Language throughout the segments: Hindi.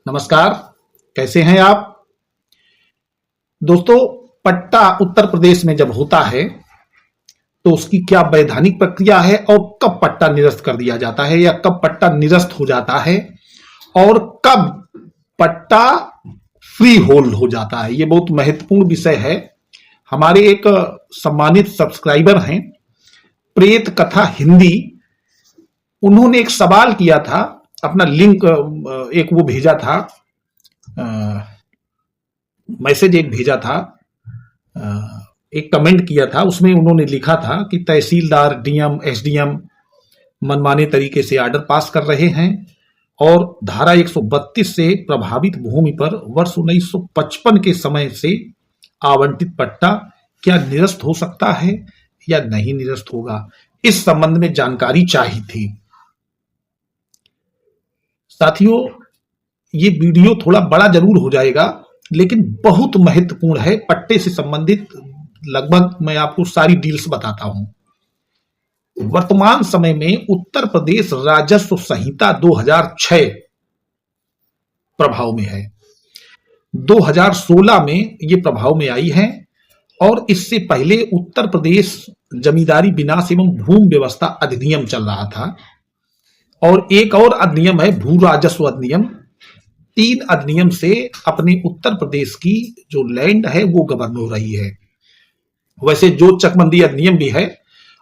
नमस्कार। कैसे हैं आप दोस्तों। पट्टा उत्तर प्रदेश में जब होता है तो उसकी क्या वैधानिक प्रक्रिया है और कब पट्टा निरस्त कर दिया जाता है या कब पट्टा निरस्त हो जाता है और कब पट्टा फ्री होल्ड हो जाता है, ये बहुत महत्वपूर्ण विषय है। हमारे एक सम्मानित सब्सक्राइबर हैं प्रेत कथा हिंदी, उन्होंने एक सवाल किया था, अपना लिंक एक वो भेजा था, मैसेज एक भेजा था, एक कमेंट किया था, उसमें उन्होंने लिखा था कि तहसीलदार, डीएम, एसडीएम मनमाने तरीके से आर्डर पास कर रहे हैं और धारा 132 से प्रभावित भूमि पर वर्ष 1955 के समय से आवंटित पट्टा क्या निरस्त हो सकता है या नहीं निरस्त होगा, इस संबंध में जानकारी चाहिए थी। साथियों, ये वीडियो थोड़ा बड़ा जरूर हो जाएगा लेकिन बहुत महत्वपूर्ण है। पट्टे से संबंधित लगभग मैं आपको सारी डील्स बताता हूं। वर्तमान समय में उत्तर प्रदेश राजस्व संहिता 2006 प्रभाव में है। 2016 में ये प्रभाव में आई है और इससे पहले उत्तर प्रदेश जमींदारी विनाश एवं भूमि व्यवस्था अधिनियम चल रहा था और एक और अधिनियम है भू राजस्व अधिनियम। 3 अधिनियम से अपने उत्तर प्रदेश की जो लैंड है वो गवर्न हो रही है। वैसे जो चकबंदी अधिनियम भी है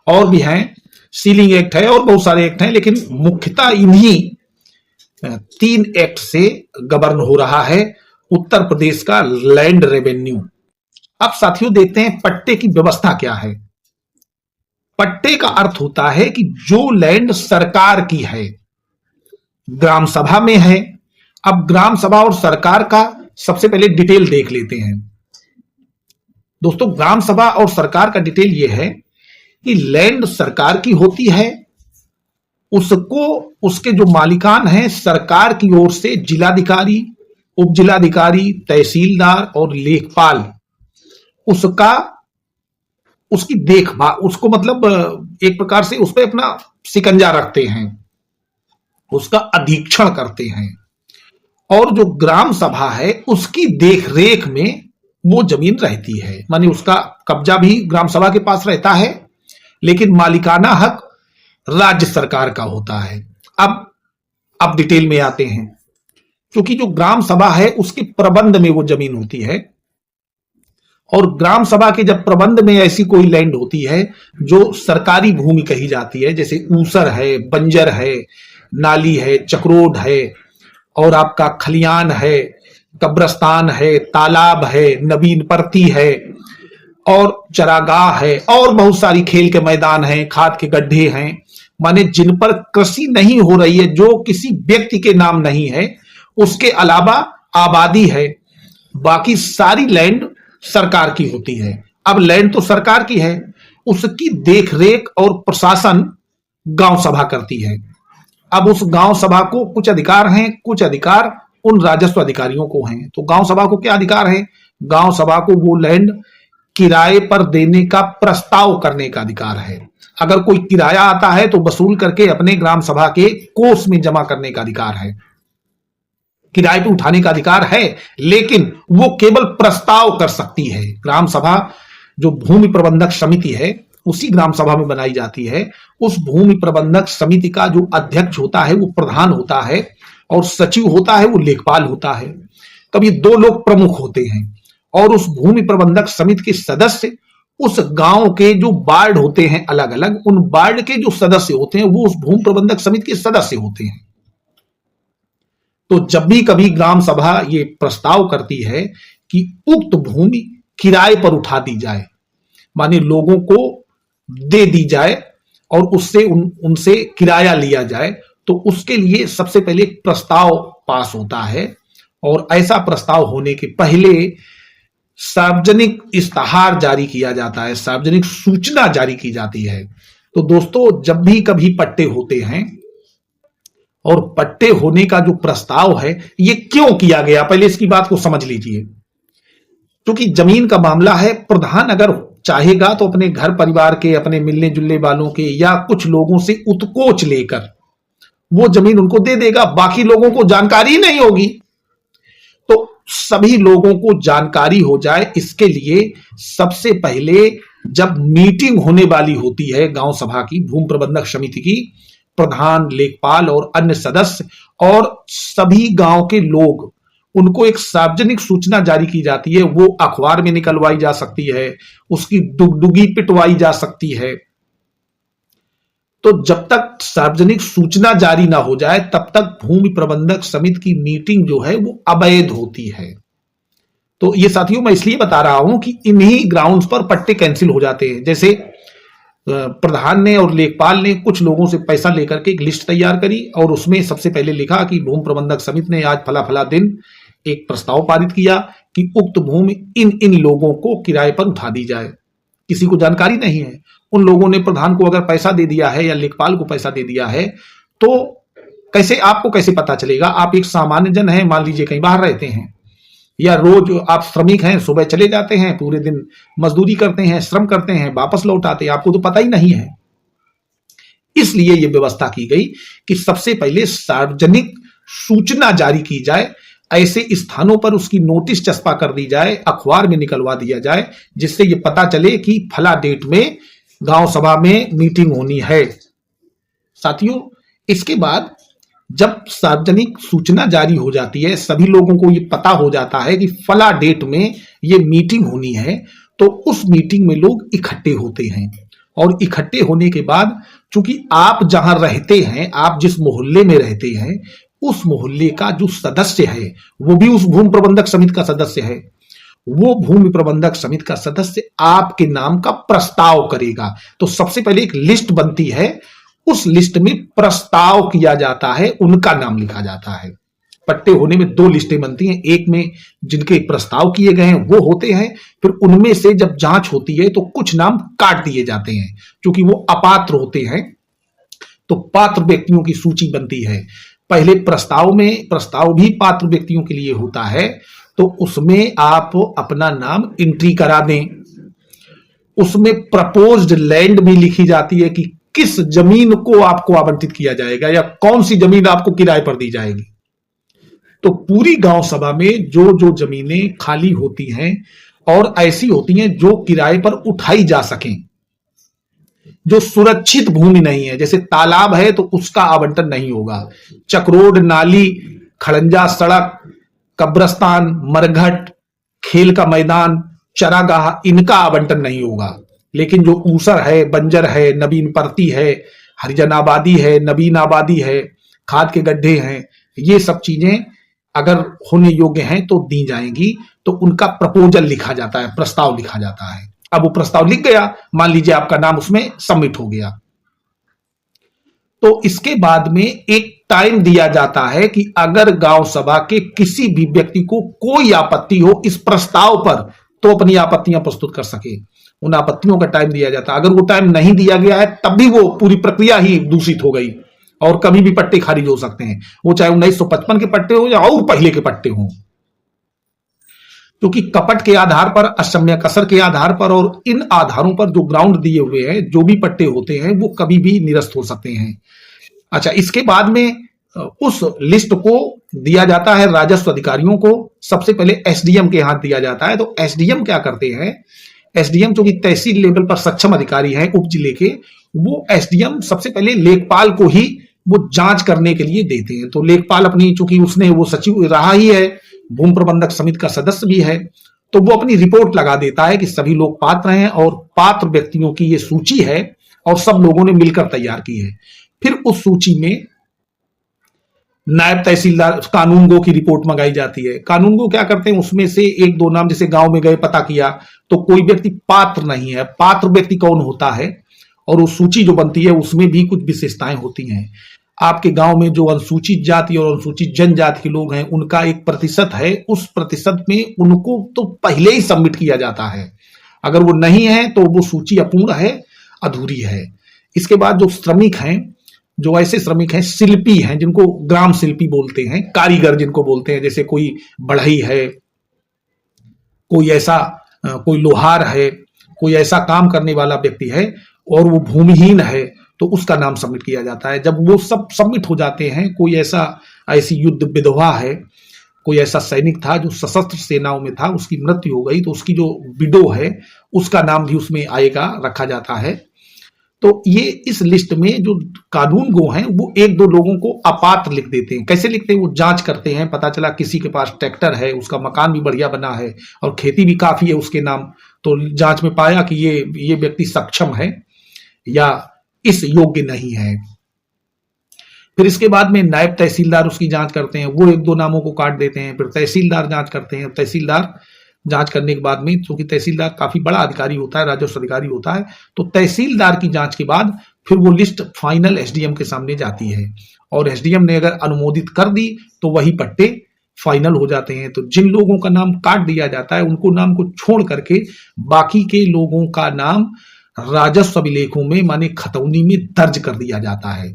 और भी हैं, सीलिंग एक्ट है और बहुत सारे एक्ट हैं, लेकिन मुख्यतः इन्हीं 3 एक्ट से गवर्न हो रहा है उत्तर प्रदेश का लैंड रेवेन्यू। अब साथियों देखते हैं पट्टे की व्यवस्था क्या है। पट्टे का अर्थ होता है कि जो लैंड सरकार की है, ग्राम सभा में है। अब ग्राम सभा और सरकार का सबसे पहले डिटेल देख लेते हैं दोस्तों। ग्राम सभा और सरकार का डिटेल यह है कि लैंड सरकार की होती है, उसको उसके जो मालिकान हैं सरकार की ओर से जिलाधिकारी, उप जिलाधिकारी, तहसीलदार और लेखपाल उसकी देखभाल, उसको मतलब एक प्रकार से उस पर अपना सिकंजा रखते हैं, उसका अधीक्षण करते हैं और जो ग्राम सभा है उसकी देखरेख में वो जमीन रहती है। माने उसका कब्जा भी ग्राम सभा के पास रहता है लेकिन मालिकाना हक राज्य सरकार का होता है। अब डिटेल में आते हैं, क्योंकि जो ग्राम सभा है उसके प्रबंध में वो जमीन होती है और ग्राम सभा के जब प्रबंध में ऐसी कोई लैंड होती है जो सरकारी भूमि कही जाती है, जैसे ऊसर है, बंजर है, नाली है, चक्रोड है और आपका खलियान है, कब्रस्तान है, तालाब है, नवीन परती है और चरागाह है और बहुत सारी खेल के मैदान हैं, खाद के गड्ढे हैं, माने जिन पर कृषि नहीं हो रही है, जो किसी व्यक्ति के नाम नहीं है, उसके अलावा आबादी है, बाकी सारी लैंड सरकार की होती है। अब लैंड तो सरकार की है, उसकी देखरेख और प्रशासन गांव सभा करती है। अब उस गांव सभा को कुछ अधिकार हैं, कुछ अधिकार उन राजस्व अधिकारियों को हैं। तो गांव सभा को क्या अधिकार है? गांव सभा को वो लैंड किराए पर देने का प्रस्ताव करने का अधिकार है। अगर कोई किराया आता है तो वसूल करके अपने ग्राम सभा के कोष में जमा करने का अधिकार है, किराए पे उठाने का अधिकार है, लेकिन वो केवल प्रस्ताव कर सकती है। ग्राम सभा जो भूमि प्रबंधक समिति है उसी ग्राम सभा में बनाई जाती है। उस भूमि प्रबंधक समिति का जो अध्यक्ष होता है वो प्रधान होता है और सचिव होता है वो लेखपाल होता है। तब ये 2 लोग प्रमुख होते हैं और उस भूमि प्रबंधक समिति के सदस्य उस गांव के जो वार्ड होते हैं अलग अलग, उन वार्ड के जो सदस्य होते हैं वो उस भूमि प्रबंधक समिति के सदस्य होते हैं। तो जब भी कभी ग्राम सभा ये प्रस्ताव करती है कि उक्त भूमि किराए पर उठा दी जाए, माने लोगों को दे दी जाए और उससे उनसे किराया लिया जाए, तो उसके लिए सबसे पहले एक प्रस्ताव पास होता है और ऐसा प्रस्ताव होने के पहले सार्वजनिक इश्तहार जारी किया जाता है, सार्वजनिक सूचना जारी की जाती है। तो दोस्तों, जब भी कभी पट्टे होते हैं और पट्टे होने का जो प्रस्ताव है ये क्यों किया गया, पहले इसकी बात को समझ लीजिए। क्योंकि जमीन का मामला है, प्रधान अगर चाहेगा तो अपने घर परिवार के, अपने मिलने जुलने वालों के या कुछ लोगों से उत्कोच लेकर वो जमीन उनको दे देगा, बाकी लोगों को जानकारी नहीं होगी। सभी लोगों को जानकारी हो जाए, इसके लिए सबसे पहले जब मीटिंग होने वाली होती है गांव सभा की, भूमि प्रबंधक समिति की, प्रधान, लेखपाल और अन्य सदस्य और सभी गांव के लोग, उनको एक सार्वजनिक सूचना जारी की जाती है। वो अखबार में निकलवाई जा सकती है, उसकी डुगडुगी पिटवाई जा सकती है। तो जब तक सार्वजनिक सूचना जारी ना हो जाए तब तक भूमि प्रबंधक समिति की मीटिंग जो है वो अवैध होती है। तो ये साथियों मैं इसलिए बता रहा हूं कि इन्हीं ग्राउंड्स पर पट्टे कैंसिल हो जाते हैं। जैसे प्रधान ने और लेखपाल ने कुछ लोगों से पैसा लेकर के एक लिस्ट तैयार करी और उसमें सबसे पहले लिखा कि भूमि प्रबंधक समिति ने आज फला फला दिन एक प्रस्ताव पारित किया कि उक्त भूमि इन इन लोगों को किराए पर उठा दी जाए। किसी को जानकारी नहीं है। उन लोगों ने प्रधान को अगर पैसा दे दिया है या लेखपाल को पैसा दे दिया है तो कैसे, आपको कैसे पता चलेगा? आप एक सामान्य जन हैं, मान लीजिए कहीं बाहर रहते हैं या रोज आप श्रमिक हैं, सुबह चले जाते हैं, पूरे दिन मजदूरी करते हैं, श्रम करते हैं, वापस लौट आते हैं, आपको तो पता ही नहीं है। इसलिए यह व्यवस्था की गई कि सबसे पहले सार्वजनिक सूचना जारी की जाए, ऐसे स्थानों पर उसकी नोटिस चस्पा कर दी जाए, अखबार में निकलवा दिया जाए, जिससे यह पता चले कि फला डेट में गांव सभा में मीटिंग होनी है। साथियों, इसके बाद जब सार्वजनिक सूचना जारी हो जाती है, सभी लोगों को यह पता हो जाता है कि फला डेट में यह मीटिंग होनी है, तो उस मीटिंग में लोग इकट्ठे होते हैं। और इकट्ठे होने के बाद चूंकि आप जहां रहते हैं, आप जिस मोहल्ले में रहते हैं, उस मोहल्ले का जो सदस्य है वो भी उस भूमि प्रबंधक समिति का सदस्य है। वो भूमि प्रबंधक समिति का सदस्य आपके नाम का प्रस्ताव करेगा। तो सबसे पहले एक लिस्ट बनती है, उस लिस्ट में प्रस्ताव किया जाता है, उनका नाम लिखा जाता है। पट्टे होने में दो लिस्टें बनती हैं, एक में जिनके प्रस्ताव किए गए हैं वो होते हैं, फिर उनमें से जब जांच होती है तो कुछ नाम काट दिए जाते हैं क्योंकि वो अपात्र होते हैं। तो पात्र व्यक्तियों की सूची बनती है। पहले प्रस्ताव में, प्रस्ताव भी पात्र व्यक्तियों के लिए होता है, तो उसमें आप अपना नाम एंट्री करा दें। उसमें प्रपोज्ड लैंड भी लिखी जाती है कि किस जमीन को आपको आवंटित किया जाएगा या कौन सी जमीन आपको किराए पर दी जाएगी। तो पूरी गांव सभा में जो जो जमीनें खाली होती हैं और ऐसी होती हैं जो किराए पर उठाई जा सकें, जो सुरक्षित भूमि नहीं है, जैसे तालाब है तो उसका आवंटन नहीं होगा, चक्रोड, नाली, खड़ंजा सड़क, कब्रस्तान, मरघट, खेल का मैदान, चरागाह, इनका आवंटन नहीं होगा। लेकिन जो ऊसर है, बंजर है, नवीन परती है, हरिजन आबादी है, नवीन आबादी है, खाद के गड्ढे हैं, ये सब चीजें अगर होने योग्य हैं तो दी जाएंगी। तो उनका प्रपोजल लिखा जाता है, प्रस्ताव लिखा जाता है। अब वो प्रस्ताव लिख गया, मान लीजिए आपका नाम उसमें सबमिट हो गया, तो इसके बाद में एक टाइम दिया जाता है कि अगर गांव सभा के किसी भी व्यक्ति को कोई आपत्ति हो इस प्रस्ताव पर तो अपनी आपत्तियां प्रस्तुत कर सके। उन आपत्तियों का टाइम दिया जाता है। अगर वो टाइम नहीं दिया गया है तब भी वो पूरी प्रक्रिया ही दूषित हो गई और कभी भी पट्टे खारिज हो सकते हैं, वो चाहे 1955 के पट्टे हो या और पहले के पट्टे हो। क्योंकि कपट के आधार पर, असम्य कसर के आधार पर और इन आधारों पर जो ग्राउंड दिए हुए हैं, जो भी पट्टे होते हैं वो कभी भी निरस्त हो सकते हैं। अच्छा, इसके बाद में उस लिस्ट को दिया जाता है राजस्व अधिकारियों को। सबसे पहले एसडीएम के हाथ दिया जाता है। तो एसडीएम क्या करते हैं, एसडीएम जो कि तहसील लेवल पर सक्षम अधिकारी हैं उप जिले के, वो एसडीएम सबसे पहले लेखपाल को ही वो जांच करने के लिए देते हैं। तो लेखपाल अपनी, चूंकि उसने वो सचिव रहा ही है, भूमि प्रबंधक समिति का सदस्य भी है, तो वो अपनी रिपोर्ट लगा देता है कि सभी लोग पात्र हैं और पात्र व्यक्तियों की ये सूची है और सब लोगों ने मिलकर तैयार की है। फिर उस सूची में नायब तहसीलदार कानूनगो की रिपोर्ट मंगाई जाती है। कानूनगो क्या करते हैं, उसमें से एक दो नाम, जैसे गांव में गए पता किया तो कोई व्यक्ति पात्र नहीं है। पात्र व्यक्ति कौन होता है और वो सूची जो बनती है उसमें भी कुछ विशेषताएं होती हैं। आपके गांव में जो अनुसूचित जाति और अनुसूचित जनजाति के लोग हैं उनका एक प्रतिशत है, उस प्रतिशत में उनको तो पहले ही सबमिट किया जाता है। अगर वो नहीं है तो वो सूची अपूर्ण है, अधूरी है। इसके बाद जो श्रमिक हैं, जो ऐसे श्रमिक हैं, शिल्पी हैं, जिनको ग्राम शिल्पी बोलते हैं, कारीगर जिनको बोलते हैं, जैसे कोई बढ़ई है, कोई ऐसा कोई लोहार है, कोई ऐसा काम करने वाला व्यक्ति है और वो भूमिहीन है, तो उसका नाम सबमिट किया जाता है। जब वो सब सबमिट हो जाते हैं, कोई ऐसी युद्ध विधवा है, कोई ऐसा सैनिक था जो सशस्त्र सेनाओं में था, उसकी मृत्यु हो गई तो उसकी जो विडो है उसका नाम भी उसमें आएगा, रखा जाता है। तो ये इस लिस्ट में जो कानून गो हैं वो एक दो लोगों को अपात्र लिख देते हैं। कैसे लिखते हैं? वो जांच करते हैं, पता चला किसी के पास ट्रैक्टर है, उसका मकान भी बढ़िया बना है और खेती भी काफी है उसके नाम, तो जांच में पाया कि ये व्यक्ति सक्षम है या इस योग्य नहीं है। फिर इसके बाद में नायब तहसीलदार उसकी जांच करते हैं, वो एक दो नामों को काट देते हैं। फिर तहसीलदार जांच करते हैं, तहसीलदार जांच करने के बाद में, क्योंकि तहसीलदार काफी बड़ा अधिकारी होता है, राजस्व अधिकारी होता है, तो तहसीलदार की जांच के बाद फिर वो लिस्ट फाइनल एसडीएम के सामने जाती है और एसडीएम ने अगर अनुमोदित कर दी तो वही पट्टे फाइनल हो जाते हैं। तो जिन लोगों का नाम काट दिया जाता है उनको नाम को छोड़ करके बाकी के लोगों का नाम राजस्व अभिलेखों में माने खतौनी में दर्ज कर दिया जाता है।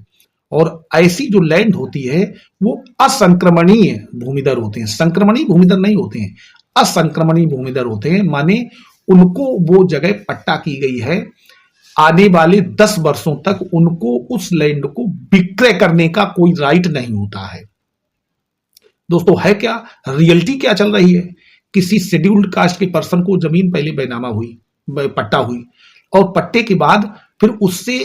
और ऐसी जो लैंड होती है वो असंक्रमणीय भूमिदर होते हैं, संक्रमणीय भूमिदर नहीं होते हैं, असंक्रमणीय भूमिदर होते हैं, माने उनको वो जगह पट्टा की गई है, आने वाले 10 वर्षों तक उनको उस लैंड को विक्रय करने का कोई राइट नहीं होता है। दोस्तों है क्या रियलिटी क्या चल रही है? किसी शेड्यूल्ड कास्ट के पर्सन को जमीन पहले बेनामा हुई, पट्टा हुई, और पट्टे के बाद फिर उससे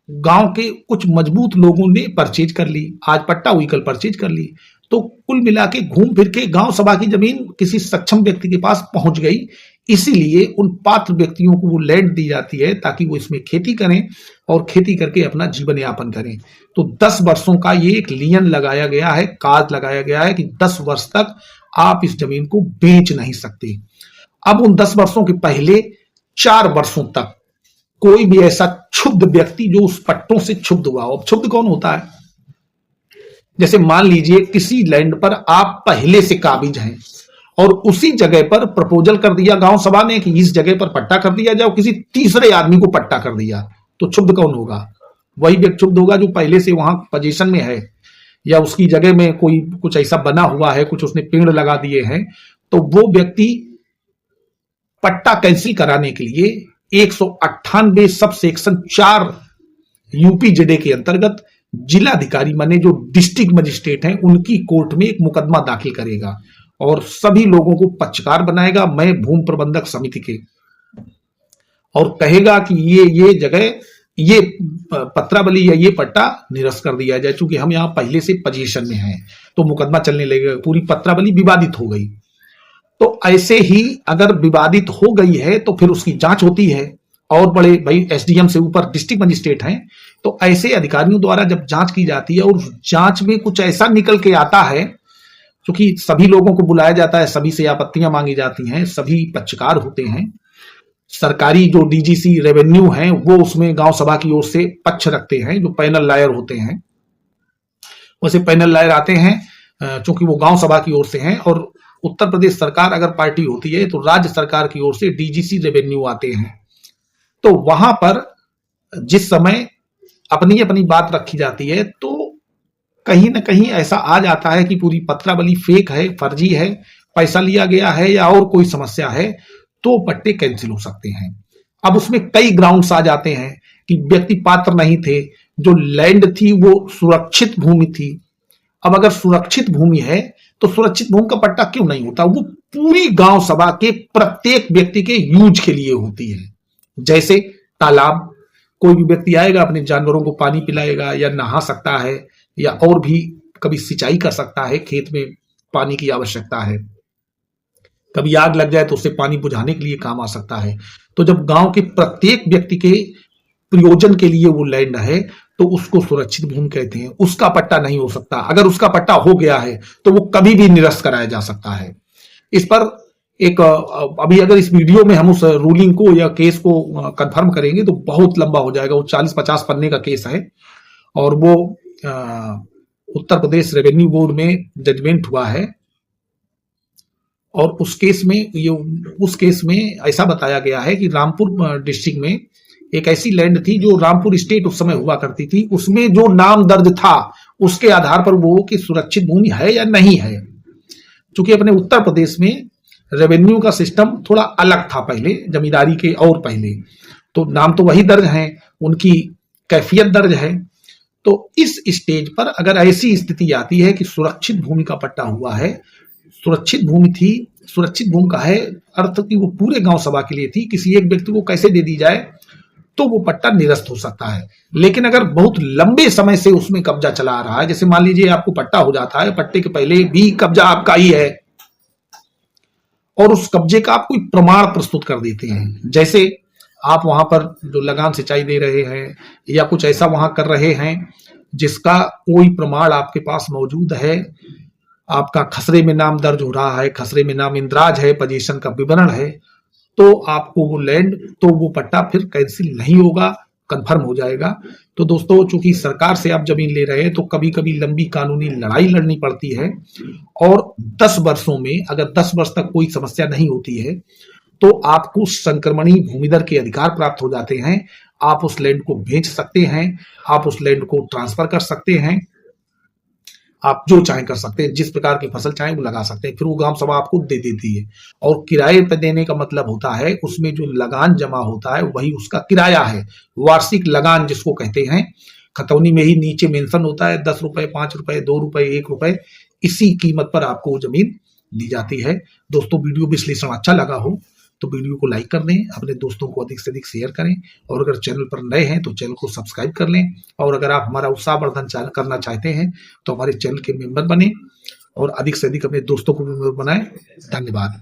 गांव के कुछ मजबूत लोगों ने परचेज कर ली, आज पट्टा हुई कल परचेज कर ली, तो कुल मिला के घूम फिर के गांव सभा की जमीन किसी सक्षम व्यक्ति के पास पहुंच गई। इसीलिए उन पात्र व्यक्तियों को वो लैंड दी जाती है ताकि वो इसमें खेती करें और खेती करके अपना जीवन यापन करें। तो 10 वर्षों का ये एक लियन लगाया गया है, काज लगाया गया है कि 10 वर्ष तक आप इस जमीन को बेच नहीं सकते। अब उन 10 वर्षों के पहले 4 वर्षों तक कोई भी ऐसा क्षुब्ध व्यक्ति जो उस पट्टों से क्षुब्ध हुआ हो, अब क्षुब्ध कौन होता है? जैसे मान लीजिए किसी लैंड पर आप पहले से काबिज हैं और उसी जगह पर प्रपोजल कर दिया गांव सभा ने कि इस जगह पर पट्टा कर दिया जाए, किसी तीसरे आदमी को पट्टा कर दिया, तो क्षुब्ध कौन होगा? वही व्यक्ति क्षुब्ध होगा जो पहले से वहां पोजीशन में है या उसकी जगह में कोई कुछ ऐसा बना हुआ है, कुछ उसने पेड़ लगा दिए हैं, तो वो व्यक्ति पट्टा कैंसिल कराने के लिए 198 सब सेक्शन 4 यूपीजेडे के अंतर्गत जिलाधिकारी माने जो डिस्ट्रिक्ट मजिस्ट्रेट हैं उनकी कोर्ट में एक मुकदमा दाखिल करेगा और सभी लोगों को पक्षकार बनाएगा, मैं भूमि प्रबंधक समिति के, और कहेगा कि ये जगह ये पत्रावली या ये पट्टा निरस्त कर दिया जाए, चूंकि हम यहां पहले से पोजीशन में हैं, तो मुकदमा चलने लगेगा, पूरी पत्रावली विवादित हो गई। तो ऐसे ही अगर विवादित हो गई है तो फिर उसकी जांच होती है और बड़े भाई एसडीएम से ऊपर डिस्ट्रिक्ट मजिस्ट्रेट हैं, तो ऐसे अधिकारियों द्वारा जब जांच की जाती है और जांच में कुछ ऐसा निकल के आता है, क्योंकि सभी लोगों को बुलाया जाता है, सभी से आपत्तियां मांगी जाती हैं, सभी पक्षकार होते हैं, सरकारी जो डीजीसी रेवेन्यू हैं वो उसमें गांव सभा की ओर से पक्ष रखते हैं, जो पैनल लॉयर होते हैं वैसे पैनल लॉयर आते हैं, चूंकि वो गांव सभा की ओर से हैं, और उत्तर प्रदेश सरकार अगर पार्टी होती है तो राज्य सरकार की ओर से डीजीसी रेवेन्यू आते हैं। तो वहां पर जिस समय अपनी अपनी बात रखी जाती है तो कहीं ना कहीं ऐसा आ जाता है कि पूरी पत्रावली फेक है, फर्जी है, पैसा लिया गया है या और कोई समस्या है, तो पट्टे कैंसिल हो सकते हैं। अब उसमें कई ग्राउंड्स आ जाते हैं कि व्यक्ति पात्र नहीं थे, जो लैंड थी वो सुरक्षित भूमि थी। अब अगर सुरक्षित भूमि है तो सुरक्षित भूमि का पट्टा क्यों नहीं होता? वो पूरी गांव सभा के प्रत्येक व्यक्ति के यूज के लिए होती है। जैसे तालाब, कोई भी व्यक्ति आएगा अपने जानवरों को पानी पिलाएगा या नहा सकता है या और भी कभी सिंचाई कर सकता है, खेत में पानी की आवश्यकता है, कभी आग लग जाए तो उससे पानी बुझाने के लिए काम आ सकता है। तो जब गांव के प्रत्येक व्यक्ति के प्रयोजन के लिए वो लैंड है तो उसको सुरक्षित भूमि कहते हैं, उसका पट्टा नहीं हो सकता। अगर उसका पट्टा हो गया है तो वो कभी भी निरस्त कराया जा सकता है। इस पर एक अभी अगर इस वीडियो में हम उस रूलिंग को या केस को कंफर्म करेंगे तो बहुत लंबा हो जाएगा, वो 40-50 पन्ने का केस है और वो उत्तर प्रदेश रेवेन्यू बोर्ड में जजमेंट हुआ है। और उस केस में ऐसा बताया गया है कि रामपुर डिस्ट्रिक्ट में एक ऐसी लैंड थी जो रामपुर स्टेट उस समय हुआ करती थी, उसमें जो नाम दर्ज था उसके आधार पर वो कि सुरक्षित भूमि है या नहीं है। क्योंकि अपने उत्तर प्रदेश में रेवेन्यू का सिस्टम थोड़ा अलग था पहले, जमींदारी के और पहले, तो नाम तो वही दर्ज हैं, उनकी कैफियत दर्ज है। तो इस स्टेज पर अगर ऐसी स्थिति आती है कि सुरक्षित भूमि का पट्टा हुआ है, सुरक्षित भूमि थी। सुरक्षित भूमि का है अर्थ कि वो पूरे गांव सभा के लिए थी, किसी एक व्यक्ति को कैसे दे दी जाए तो वो पट्टा निरस्त हो सकता है। लेकिन अगर बहुत लंबे समय से उसमें कब्जा चला आ रहा है, जैसे मान लीजिए आपको पट्टा हो जाता है, पट्टे के पहले भी कब्जा आपका ही है और उस कब्जे का आप कोई प्रमाण प्रस्तुत कर देते हैं, जैसे आप वहां पर जो लगान सिंचाई दे रहे हैं या कुछ ऐसा वहां कर रहे हैं जिसका कोई प्रमाण आपके पास मौजूद है, आपका खसरे में नाम दर्ज हो रहा है, खसरे में नाम इंद्राज है, पोजीशन का विवरण है, तो आपको वो लैंड, तो वो पट्टा फिर कैंसिल नहीं होगा, कंफर्म हो जाएगा। तो दोस्तों, चूंकि सरकार से आप जमीन ले रहे हैं तो कभी कभी लंबी कानूनी लड़ाई लड़नी पड़ती है, और 10 वर्षों में अगर 10 वर्ष तक कोई समस्या नहीं होती है तो आपको संक्रमणीय भूमिदर के अधिकार प्राप्त हो जाते हैं। आप उस लैंड को बेच सकते हैं, आप उस लैंड को ट्रांसफर कर सकते हैं, आप जो चाहें कर सकते हैं, जिस प्रकार की फसल चाहें वो लगा सकते हैं, फिर वो ग्राम सभा आपको दे देती है। और किराए पर देने का मतलब होता है उसमें जो लगान जमा होता है वही उसका किराया है, वार्षिक लगान जिसको कहते हैं। खतौनी में ही नीचे मेंशन होता है 10 रुपए, 5 रुपए, 2 रुपए, 1 रुपए, इसी कीमत पर आपको वो जमीन दी जाती है। दोस्तों, वीडियो विश्लेषण अच्छा लगा हो तो वीडियो को लाइक कर दें, अपने दोस्तों को अधिक से अधिक शेयर करें, और अगर चैनल पर नए हैं तो चैनल को सब्सक्राइब कर लें, और अगर आप हमारा उत्साहवर्धन करना चाहते हैं तो हमारे चैनल के मेंबर बने और अधिक से अधिक अपने दोस्तों को भी मेंबर बनाएं। धन्यवाद।